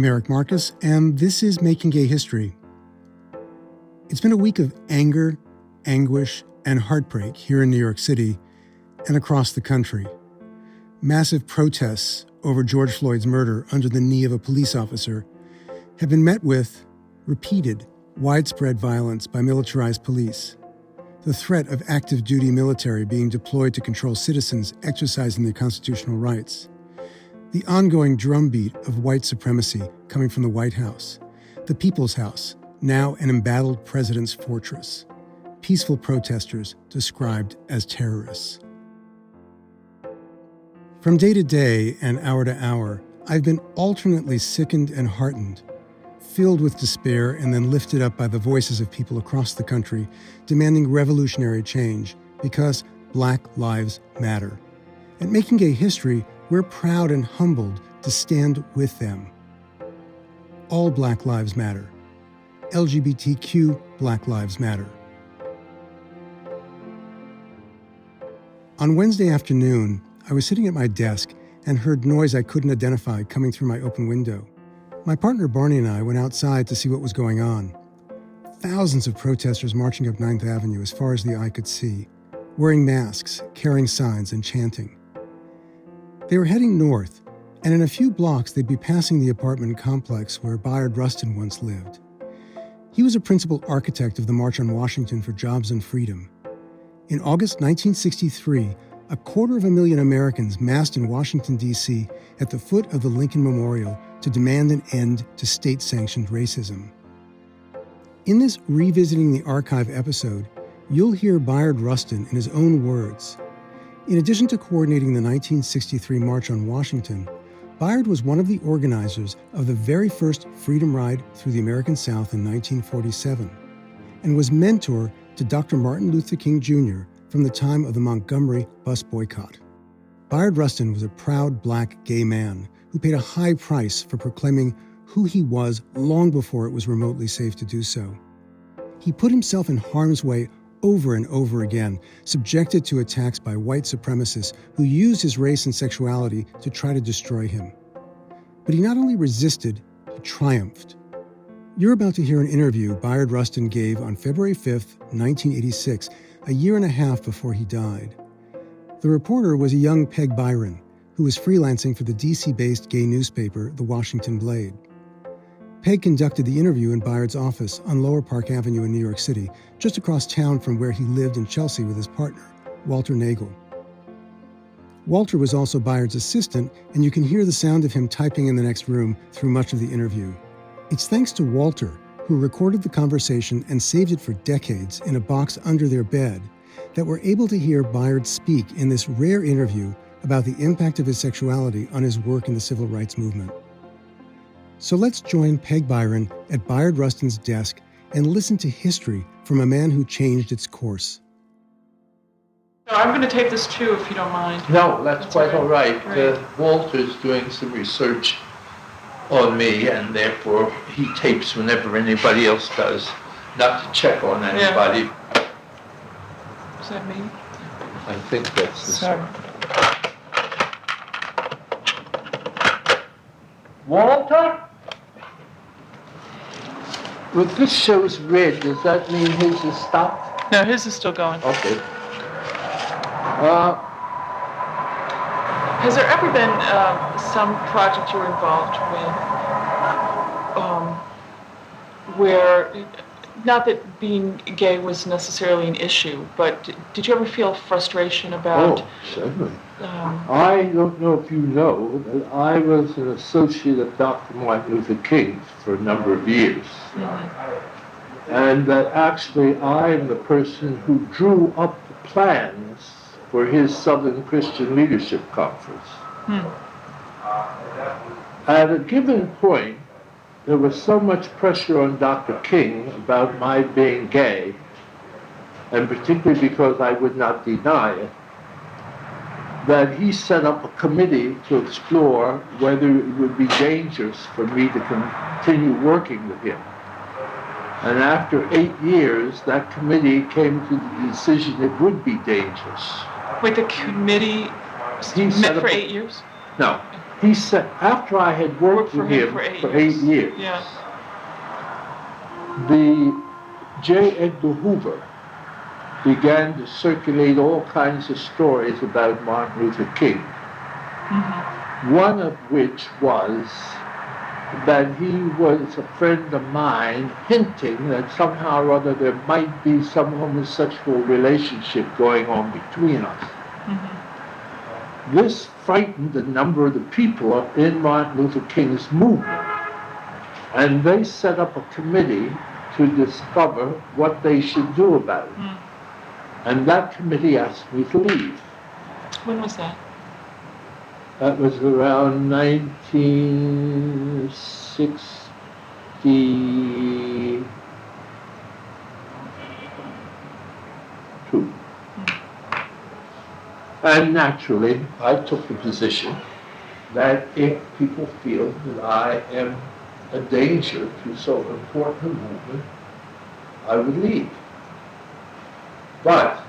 I'm Eric Marcus, and this is Making Gay History. It's been a week of anger, anguish, and heartbreak here in New York City and across the country. Massive protests over George Floyd's murder under the knee of a police officer have been met with repeated, widespread violence by militarized police. The threat of active duty military being deployed to control citizens exercising their constitutional rights. The ongoing drumbeat of white supremacy coming from the White House, the People's House, now an embattled president's fortress. Peaceful protesters described as terrorists. From day to day and hour to hour, I've been alternately sickened and heartened, filled with despair and then lifted up by the voices of people across the country demanding revolutionary change because Black Lives Matter. At Making Gay History, we're proud and humbled to stand with them. All Black Lives Matter. LGBTQ Black Lives Matter. On Wednesday afternoon, I was sitting at my desk and heard noise I couldn't identify coming through my open window. My partner Barney and I went outside to see what was going on. Thousands of protesters marching up 9th Avenue as far as the eye could see, wearing masks, carrying signs, and chanting. They were heading north, and in a few blocks they'd be passing the apartment complex where Bayard Rustin once lived. He was a principal architect of the March on Washington for Jobs and Freedom. In August 1963, 250,000 Americans massed in Washington, D.C. at the foot of the Lincoln Memorial to demand an end to state-sanctioned racism. In this Revisiting the Archive episode, you'll hear Bayard Rustin in his own words. In addition to coordinating the 1963 March on Washington, Bayard was one of the organizers of the very first Freedom Ride through the American South in 1947, and was mentor to Dr. Martin Luther King Jr. from the time of the Montgomery bus boycott. Bayard Rustin was a proud Black gay man who paid a high price for proclaiming who he was long before it was remotely safe to do so. He put himself in harm's way over and over again, subjected to attacks by white supremacists who used his race and sexuality to try to destroy him. But he not only resisted, he triumphed. You're about to hear an interview Bayard Rustin gave on February 5th, 1986, a year and a half before he died. The reporter was a young Peg Byron, who was freelancing for the DC-based gay newspaper, The Washington Blade. Peg conducted the interview in Bayard's office on Lower Park Avenue in New York City, just across town from where he lived in Chelsea with his partner, Walter Nagel. Walter was also Bayard's assistant, and you can hear the sound of him typing in the next room through much of the interview. It's thanks to Walter, who recorded the conversation and saved it for decades in a box under their bed, that we're able to hear Bayard speak in this rare interview about the impact of his sexuality on his work in the civil rights movement. So let's join Peg Byron at Bayard Rustin's desk and listen to history from a man who changed its course. So I'm going to tape this too, if you don't mind. No, that's quite all right. Great. Walter's doing some research on me, and therefore he tapes whenever anybody else does, not to check on anybody. Yeah. Is that me? I think that's the Sorry. song. Walter? Well, this show's red. Does that mean his is stopped? No, his is still going. Okay. Has there ever been some project you were involved with where, not that being gay was necessarily an issue, but did you ever feel frustration about... Oh, certainly. I don't know if you know that I was an associate of Dr. Martin Luther King for a number of years. Mm-hmm. And that actually I am the person who drew up the plans for his Southern Christian Leadership Conference. At a given point, there was so much pressure on Dr. King about my being gay, and particularly because I would not deny it, that he set up a committee to explore whether it would be dangerous for me to continue working with him. And after 8 years, that committee came to the decision it would be dangerous. Wait, the committee met for 8 years? No. he said, after I had worked with him for for 8 years, Yeah. the J. Edgar Hoover began to circulate all kinds of stories about Martin Luther King. Mm-hmm. One of which was that he was a friend of mine, hinting that somehow or other there might be some homosexual relationship going on between us. Mm-hmm. This frightened a number of the people in Martin Luther King's movement, and they set up a committee to discover what they should do about it. Mm. And that committee asked me to leave. When was that? That was around 1962. And naturally, I took the position that if people feel that I am a danger to so important a movement, I would leave. But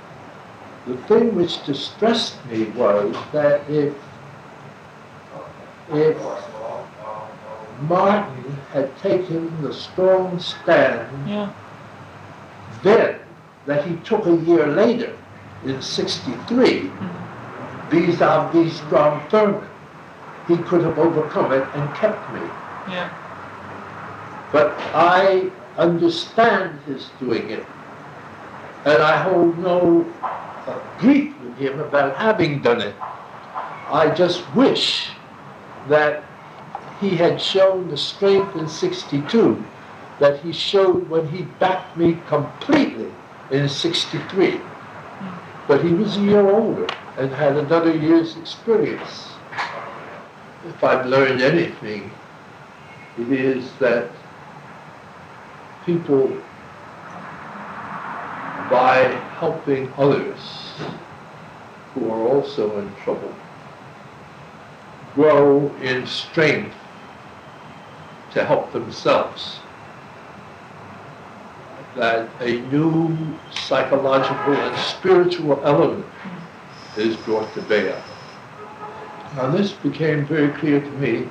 the thing which distressed me was that if Martin had taken the strong stand then that he took a year later in '63, vis-a-vis Strom Thurmond, he could have overcome it and kept me. Yeah. But I understand his doing it, and I hold no grief with him about having done it. I just wish that he had shown the strength in '62 that he showed when he backed me completely in '63. But he was a year older and had another year's experience. If I've learned anything, it is that people, by helping others who are also in trouble, grow in strength to help themselves. That a new psychological and spiritual element is brought to bear. Now this became very clear to me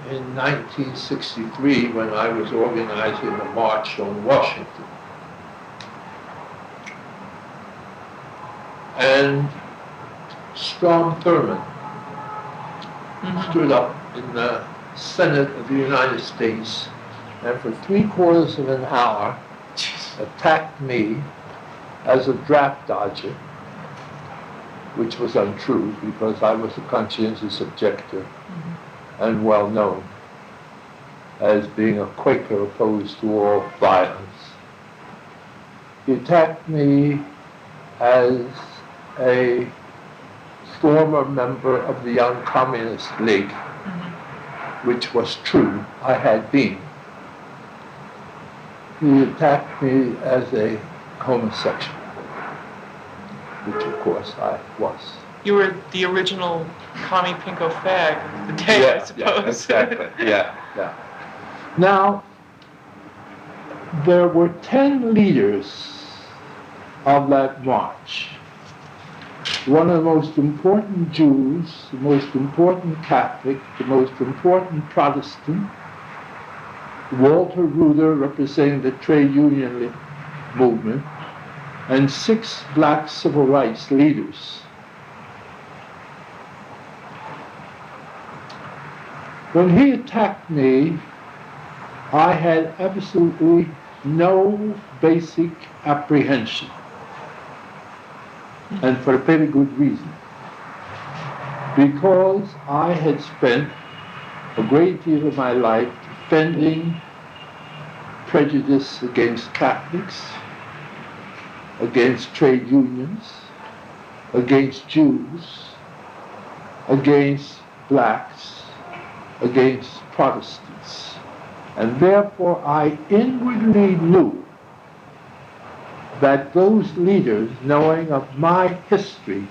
in 1963 when I was organizing a march on Washington. And Strom Thurmond stood up in the Senate of the United States and for 3/4 of an hour attacked me as a draft dodger, which was untrue because I was a conscientious objector and well known as being a Quaker opposed to all violence. He attacked me as a former member of the Young Communist League, which was true, I had been. He attacked me as a homosexual, which of course I was. You were the original commie pinko fag of the day, I suppose. Yeah, exactly. Yeah. Now, there were 10 leaders of that march. One of the most important Jews, the most important Catholic, the most important Protestant, Walter Reuter representing the trade union movement, and 6 black civil rights leaders. When he attacked me, I had absolutely no basic apprehension, and for a very good reason. Because I had spent a great deal of my life defending prejudice against Catholics, against trade unions, against Jews, against blacks, against Protestants. And therefore I inwardly knew that those leaders, knowing of my history,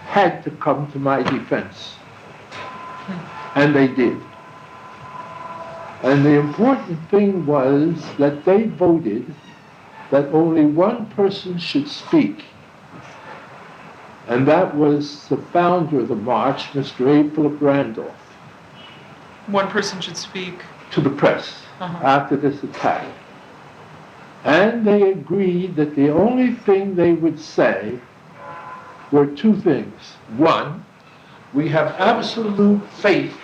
had to come to my defense. And they did. And the important thing was that they voted that only one person should speak And that was the founder of the march, Mr. A. Philip Randolph, One person should speak. to the press after this attack. And they agreed that the only thing they would say were two things. One, we have absolute faith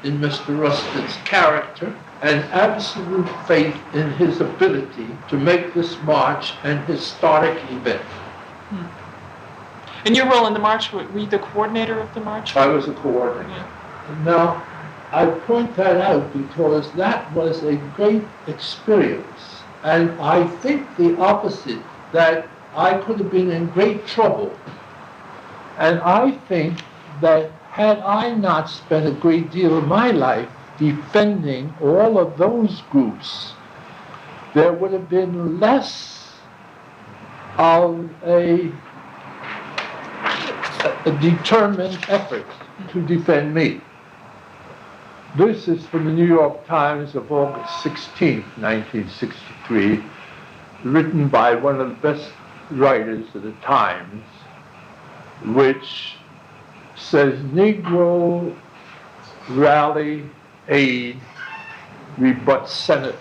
in Mr. Rustin's character and absolute faith in his ability to make this march an historic event. And your role in the march, were you the coordinator of the march? I was a coordinator. Yeah. Now, I point that out because that was a great experience. And I think the opposite, that I could have been in great trouble. And I think that had I not spent a great deal of my life defending all of those groups, there would have been less of a determined effort to defend me. This is from the New York Times of August 16, 1963, written by one of the best writers of the Times, which says, Negro rally aid rebuts senator.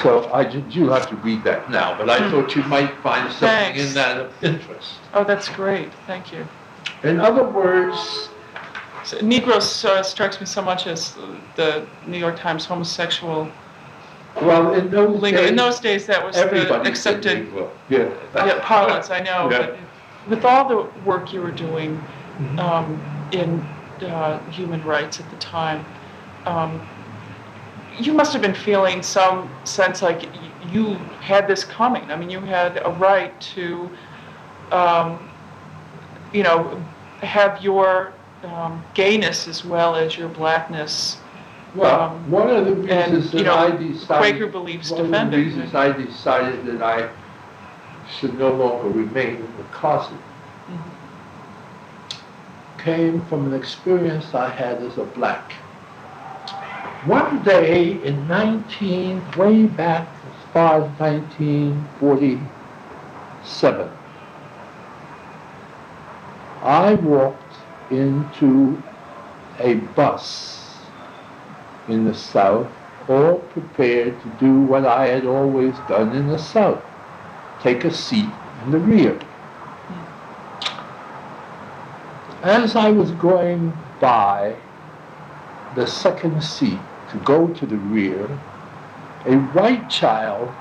So you'll have to read that now, but I thought you might find something in that of interest. Oh, that's great. Thank you. In other words, So, Negro strikes me so much as the New York Times homosexual well, in those lingo. days, In those days, that was the everybody said accepted Negro. Yeah. parlance, I know. Yeah. But with all the work you were doing in human rights at the time, you must have been feeling some sense like you had this coming. I mean, you had a right to, have your gayness as well as your blackness. Well, one of the reasons and, that I decided, Quaker beliefs one defended. of the reasons I decided that I should no longer remain in the closet came from an experience I had as a black. One day in way back as far as 1947, I walked into a bus in the South, all prepared to do what I had always done in the South, take a seat in the rear. As I was going by the second seat to go to the rear, a white child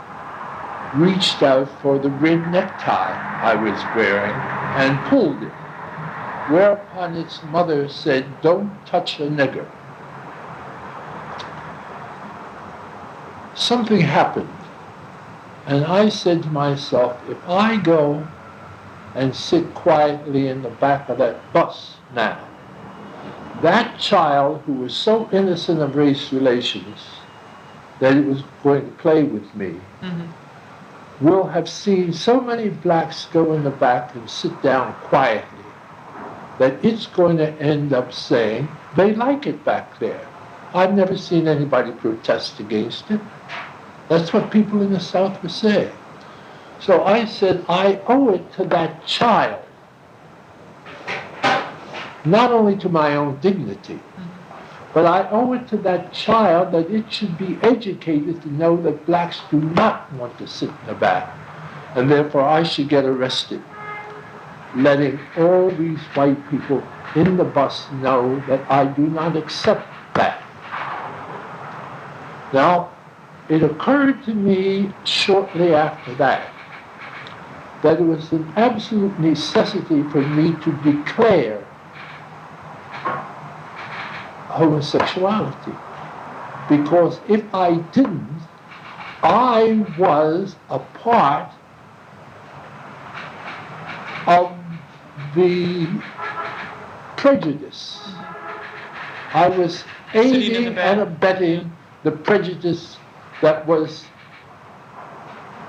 reached out for the red necktie I was wearing and pulled it, whereupon its mother said, "Don't touch a nigger." Something happened, and I said to myself, if I go and sit quietly in the back of that bus now, that child who was so innocent of race relations that it was going to play with me will have seen so many blacks go in the back and sit down quietly that it's going to end up saying they like it back there. I've never seen anybody protest against it. That's what people in the South were saying. So I said, I owe it to that child, not only to my own dignity, but I owe it to that child that it should be educated to know that blacks do not want to sit in the back, and therefore I should get arrested, letting all these white people in the bus know that I do not accept that. Now, it occurred to me shortly after that it was an absolute necessity for me to declare homosexuality. Because if I didn't, I was a part of the prejudice. I was aiding and abetting the prejudice that was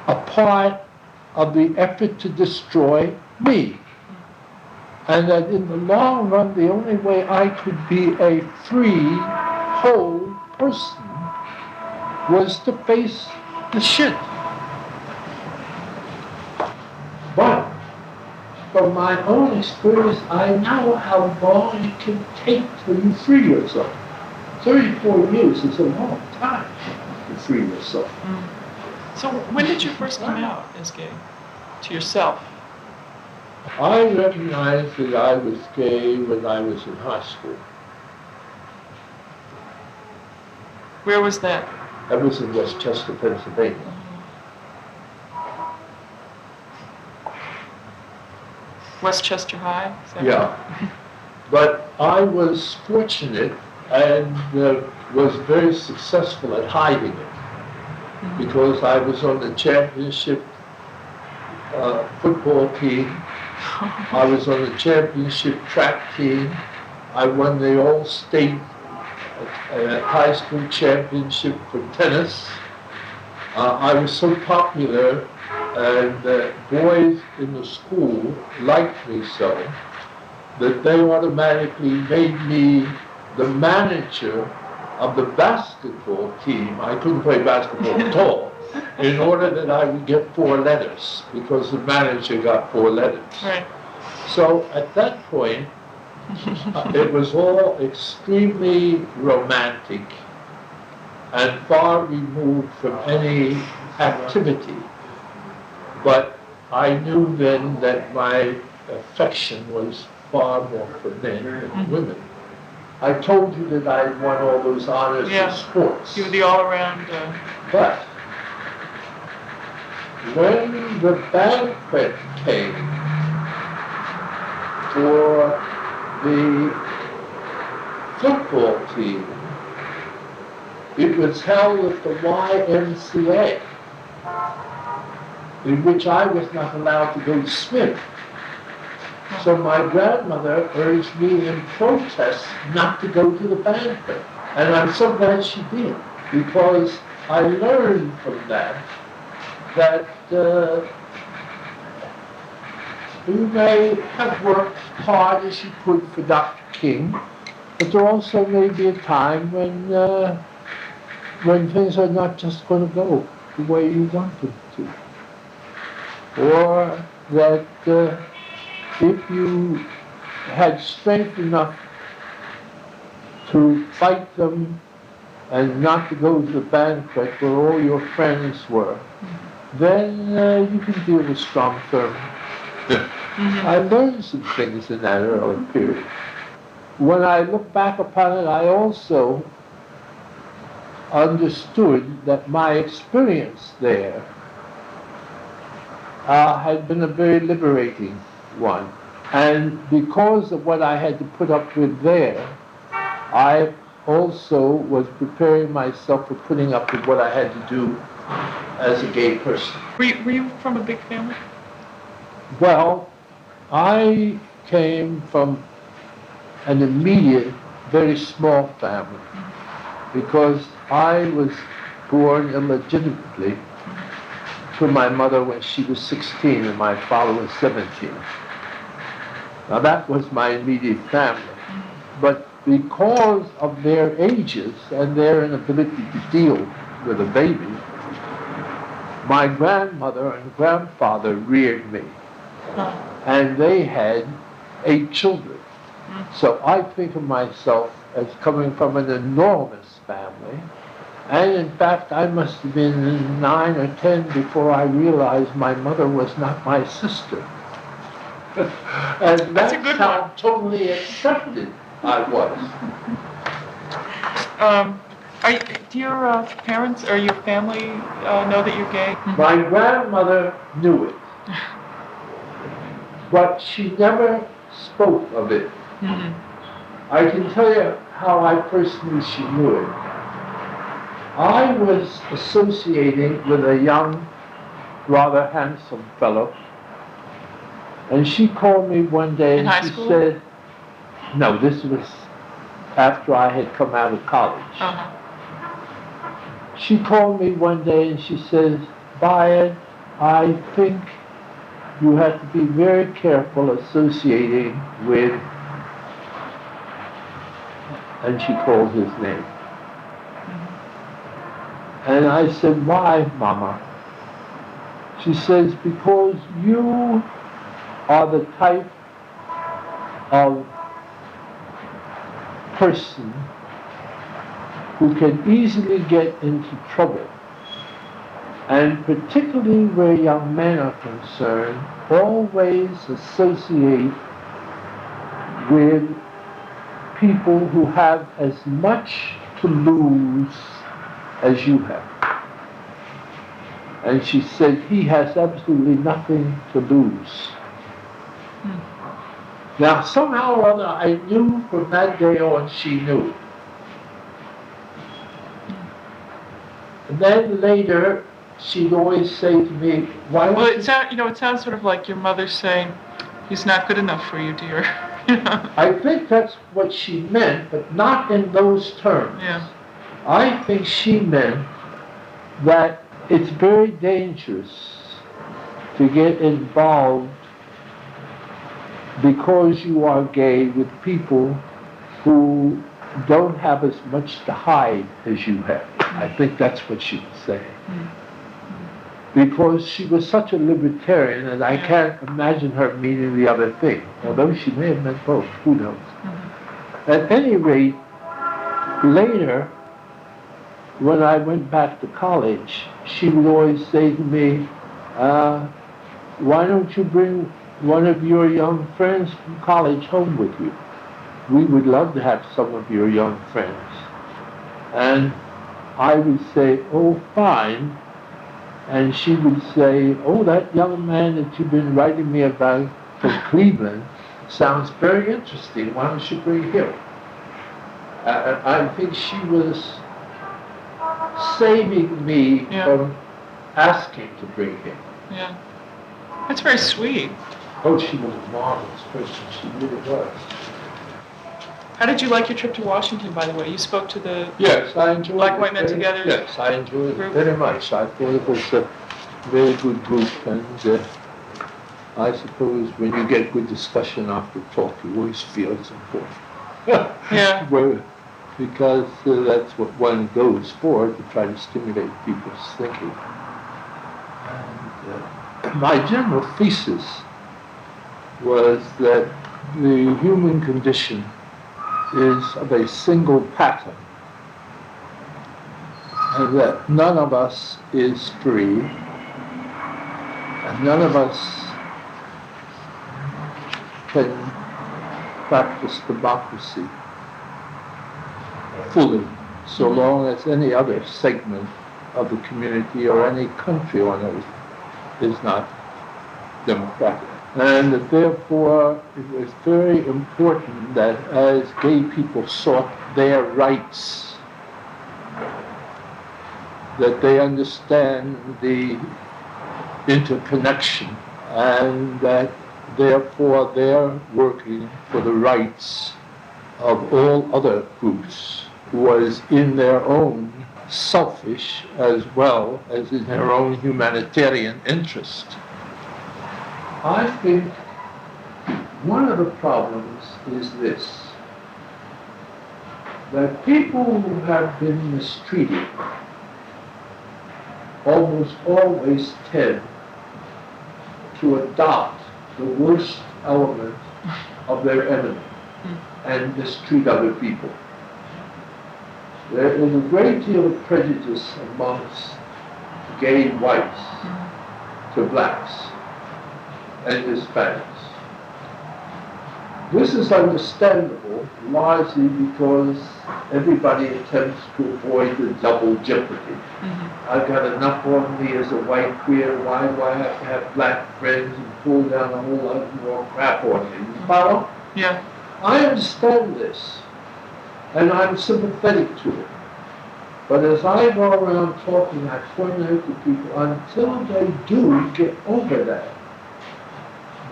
a part of the effort to destroy me. And that in the long run, the only way I could be a free, whole person was to face the shit. But from my own experience, I know how long it can take till you free yourself. 34 years is a long time to free yourself. So when did you first come out as gay to yourself? I recognized that I was gay when I was in high school. Where was that? I was in Westchester, Pennsylvania. Westchester High? Is that Yeah. But I was fortunate and was very successful at hiding it because I was on the championship football team. I was on the championship track team. I won the all-state high school championship for tennis. I was so popular, and boys in the school liked me so that they automatically made me the manager of the basketball team. I couldn't play basketball at all, in order that I would get 4 letters, because the manager got 4 letters. Right. So at that point, it was all extremely romantic and far removed from any activity. But I knew then that my affection was far more for men than women. I told you that I won all those honors in sports. You were the all-around... But when the banquet came for the football team, it was held at the YMCA, in which I was not allowed to go swim. So my grandmother urged me in protest not to go to the banquet. And I'm so glad she did, because I learned from that you may have worked hard as you could for Dr. King, but there also may be a time when things are not just going to go the way you want them to. Or that if you had strength enough to fight them and not to go to the banquet where all your friends were, then you can deal with strong terms. I learned some things in that early period. When I look back upon it, I also understood that my experience there had been a very liberating one. And because of what I had to put up with there, I also was preparing myself for putting up with what I had to do as a gay person. Were you from a big family? Well, I came from an immediate, very small family because I was born illegitimately to my mother when she was 16 and my father was 17. Now that was my immediate family. But because of their ages and their inability to deal with a baby, my grandmother and grandfather reared me. And they had 8 children. So I think of myself as coming from an enormous family. And in fact, I must have been 9 or 10 before I realized my mother was not my sister. And that's how totally accepted I was. Do your parents or your family know that you're gay? My grandmother knew it, but she never spoke of it. I can tell you how I personally she knew it. I was associating with a young, rather handsome fellow, and she called me one day and she said, no, this was after I had come out of college. She called me one day and she says, Bayard, I think you have to be very careful associating with, and she called his name. And I said, why, Mama? She says, because you are the type of person who can easily get into trouble, and particularly where young men are concerned, always associate with people who have as much to lose as you have. And she said he has absolutely nothing to lose. Now, somehow or other, I knew from that day on she knew. And then later, she'd always say to me, why Well, don't it sounds sort of like your mother saying, he's not good enough for you, dear. I think that's what she meant, but not in those terms. Yeah. I think she meant that it's very dangerous to get involved because you are gay with people who don't have as much to hide as you have. I think that's what she was saying. Because she was such a libertarian, and I can't imagine her meaning the other thing, although she may have meant both, who knows. At any rate, later, when I went back to college, she would always say to me, why don't you bring one of your young friends from college home with you? We would love to have some of your young friends. And I would say, oh, fine. And she would say, oh, that young man that you've been writing me about from Cleveland sounds very interesting. Why don't you bring him? I think she was saving me from asking to bring him. Yeah. That's very sweet. Oh, she was a marvelous person. She really was. How did you like your trip to Washington, by the way? You spoke to the Yes, I enjoyed Black it. White Men Together. Yes, I enjoyed group. it very much. I thought it was a very good group, and I suppose when you get good discussion after talk, you always feel it's important. Yeah. Because that's what one goes for, to try to stimulate people's thinking. And my general thesis was that the human condition is of a single pattern, and that none of us is free, and none of us can practice democracy fully, so long as any other segment of the community or any country on earth is not democratic. And that therefore it was very important that as gay people sought their rights, that they understand the interconnection, and that therefore they're working for the rights of all other groups was in their own selfish as well as in their own humanitarian interest. I think one of the problems is this, that people who have been mistreated almost always tend to adopt the worst element of their enemy and mistreat other people. There is a great deal of prejudice amongst gay whites to blacks and Hispanics. This is understandable largely because everybody attempts to avoid the double jeopardy. I've got enough on me as a white queer, why do I have to have black friends and pull down a whole lot more crap on me? You follow? Yeah. I understand this, and I'm sympathetic to it. But as I go around talking, I point out to people, until they do get over that,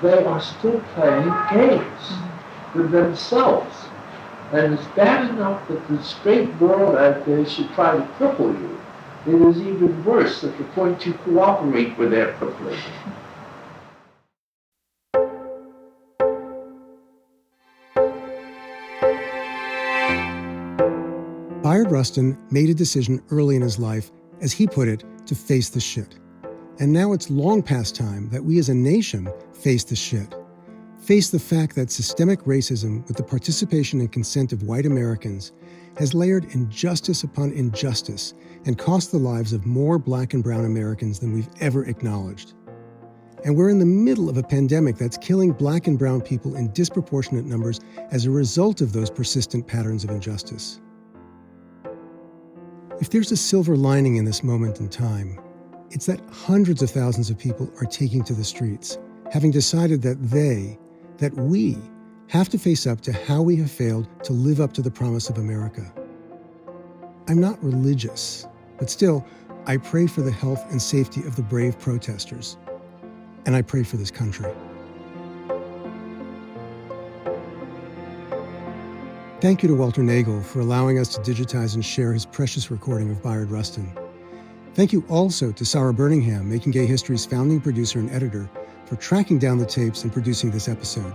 they are still playing games with themselves. And it's bad enough that the straight world out there should try to cripple you. It is even worse at the point you cooperate with their crippling. Bayard Rustin made a decision early in his life, as he put it, to face the shit. And now it's long past time that we as a nation face the shit. face the fact that systemic racism, with the participation and consent of white Americans, has layered injustice upon injustice and cost the lives of more Black and brown Americans than we've ever acknowledged. And we're in the middle of a pandemic that's killing Black and brown people in disproportionate numbers as a result of those persistent patterns of injustice. If there's a silver lining in this moment in time, it's that hundreds of thousands of people are taking to the streets, having decided that we have to face up to how we have failed to live up to the promise of America. I'm not religious, but still, I pray for the health and safety of the brave protesters. And I pray for this country. Thank you to Walter Nagel for allowing us to digitize and share his precious recording of Bayard Rustin. Thank you also to Sarah Birmingham, Making Gay History's founding producer and editor, for tracking down the tapes and producing this episode.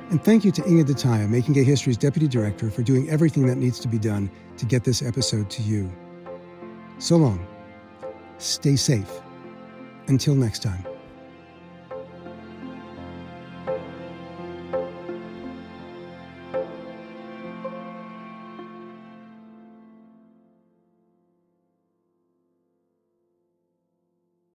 And thank you to Inga Detaya, Making Gay History's deputy director, for doing everything that needs to be done to get this episode to you. So long. Stay safe. Until next time.